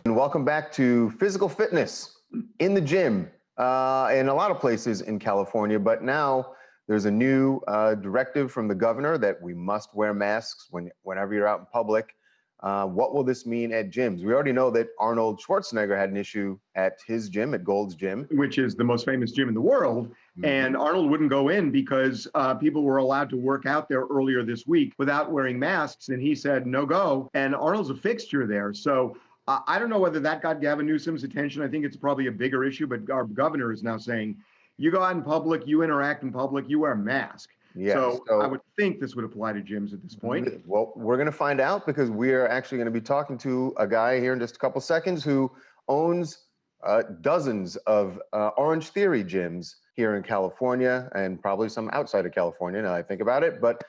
And welcome back to physical fitness in the gym in a lot of places in California. But now there's a new directive from the governor that we must wear masks whenever you're out in public. What will this mean at gyms? We already know that Arnold Schwarzenegger had an issue at his gym, at Gold's Gym, which is the most famous gym in the world. And Arnold wouldn't go in because people were allowed to work out there earlier this week without wearing masks. And he said, no go. And Arnold's a fixture there. So I don't know whether that got Gavin Newsom's attention. I think it's probably a bigger issue, but our governor is now saying, you go out in public, you interact in public, you wear a mask. Yeah, so I would think this would apply to gyms at this point. Well, we're going to find out because we are actually going to be talking to a guy here in just a couple seconds who owns dozens of Orange Theory gyms here in California and probably some outside of California now I think about it. But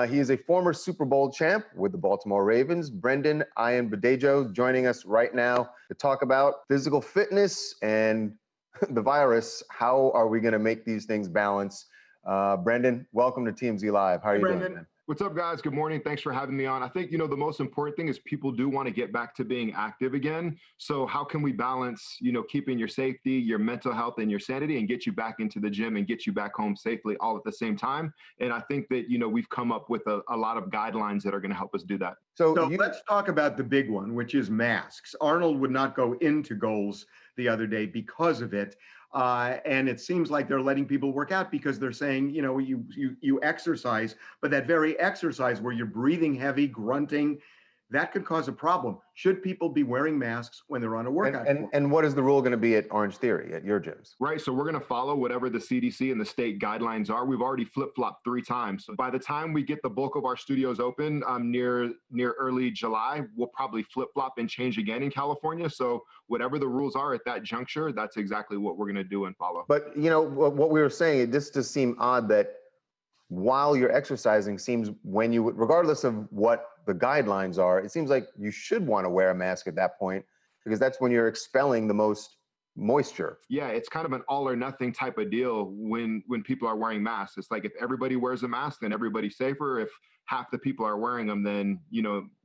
he is a former Super Bowl champ with the Baltimore Ravens. Brendan Ian Badejo joining us right now to talk about physical fitness and the virus. How are we going to make these things balance? Brendan, welcome to TMZ Live. How are you doing, man? What's up, guys? Good morning. Thanks for having me on. I think, the most important thing is people do want to get back to being active again. So how can we balance, keeping your safety, your mental health, and your sanity and get you back into the gym and get you back home safely all at the same time? And I think that, we've come up with a lot of guidelines that are going to help us do that. So let's talk about the big one, which is masks. Arnold would not go into Goals the other day because of it. And it seems like they're letting people work out because they're saying, you exercise, but that very exercise where you're breathing heavy, grunting, that could cause a problem. Should people be wearing masks when they're on a workout? And what is the rule going to be at Orange Theory, at your gyms? Right. So we're going to follow whatever the CDC and the state guidelines are. We've already flip-flopped 3 times. So by the time we get the bulk of our studios open near early July, we'll probably flip-flop and change again in California. So whatever the rules are at that juncture, that's exactly what we're going to do and follow. But, what we were saying, it just does seem odd that while you're exercising seems when you would, regardless of what the guidelines are, it seems like you should want to wear a mask at that point because that's when you're expelling the most moisture. Yeah, it's kind of an all or nothing type of deal when people are wearing masks. It's like if everybody wears a mask, then everybody's safer. If half the people are wearing them, then,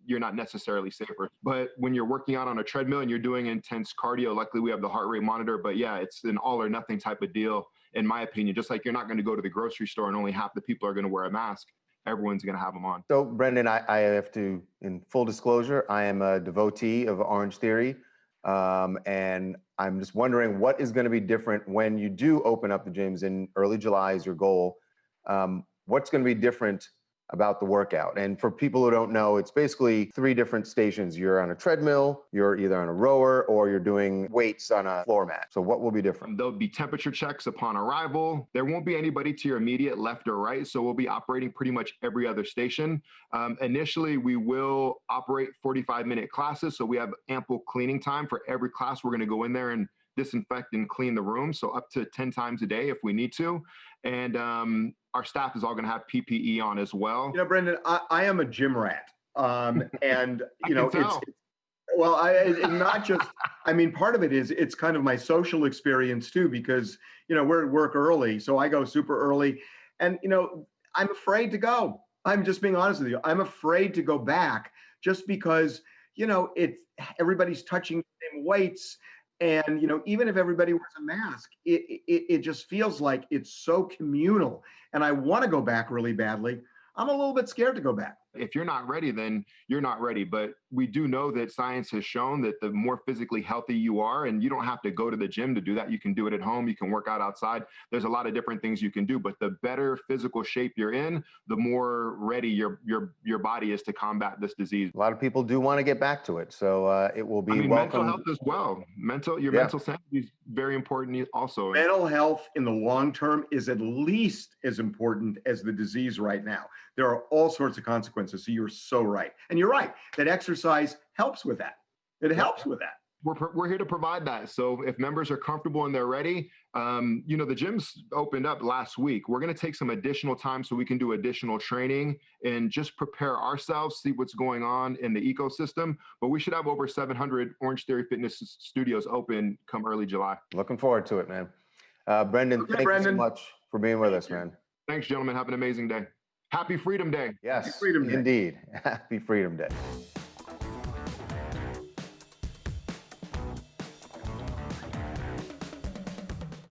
you're not necessarily safer. But when you're working out on a treadmill and you're doing intense cardio, luckily we have the heart rate monitor. But yeah, it's an all or nothing type of deal, in my opinion. Just like you're not going to go to the grocery store and only half the people are going to wear a mask. Everyone's going to have them on. So, Brendan, I have to, in full disclosure, I am a devotee of Orange Theory. And I'm just wondering what is going to be different when you do open up the gyms in early July is your goal. What's going to be different about the workout? And for people who don't know, it's basically 3 different stations. You're on a treadmill, you're either on a rower, or you're doing weights on a floor mat. So what will be different? There'll be temperature checks upon arrival. There won't be anybody to your immediate left or right. So we'll be operating pretty much every other station. Initially, we will operate 45-minute classes. So we have ample cleaning time for every class. We're going to go in there and disinfect and clean the room. So up to 10 times a day if we need to. And our staff is all going to have PPE on as well. Brendan, I am a gym rat. And, it's not just, part of it is it's kind of my social experience too, because, we're at work early. So I go super early and, I'm afraid to go. I'm just being honest with you. I'm afraid to go back just because, everybody's touching the same weights. And, even if everybody wears a mask, it just feels like it's so communal. And I want to go back really badly. I'm a little bit scared to go back. If you're not ready, then you're not ready. But we do know that science has shown that the more physically healthy you are, and you don't have to go to the gym to do that. You can do it at home. You can work out outside. There's a lot of different things you can do. But the better physical shape you're in, the more ready your body is to combat this disease. A lot of people do want to get back to it. So it will be welcome. Mental health as well. Mental sanity is very important also. Mental health in the long term is at least as important as the disease right now. There are all sorts of consequences. So you're so right. And you're right that exercise helps with that. It helps with that. We're here to provide that. So if members are comfortable and they're ready, the gyms opened up last week. We're going to take some additional time so we can do additional training and just prepare ourselves, see what's going on in the ecosystem. But we should have over 700 Orange Theory Fitness studios open come early July. Looking forward to it, man. Brendan, thank you so much for being with us, man. Thanks, gentlemen. Have an amazing day. Happy Freedom Day. Yes, Happy Freedom Day. Indeed. Happy Freedom Day.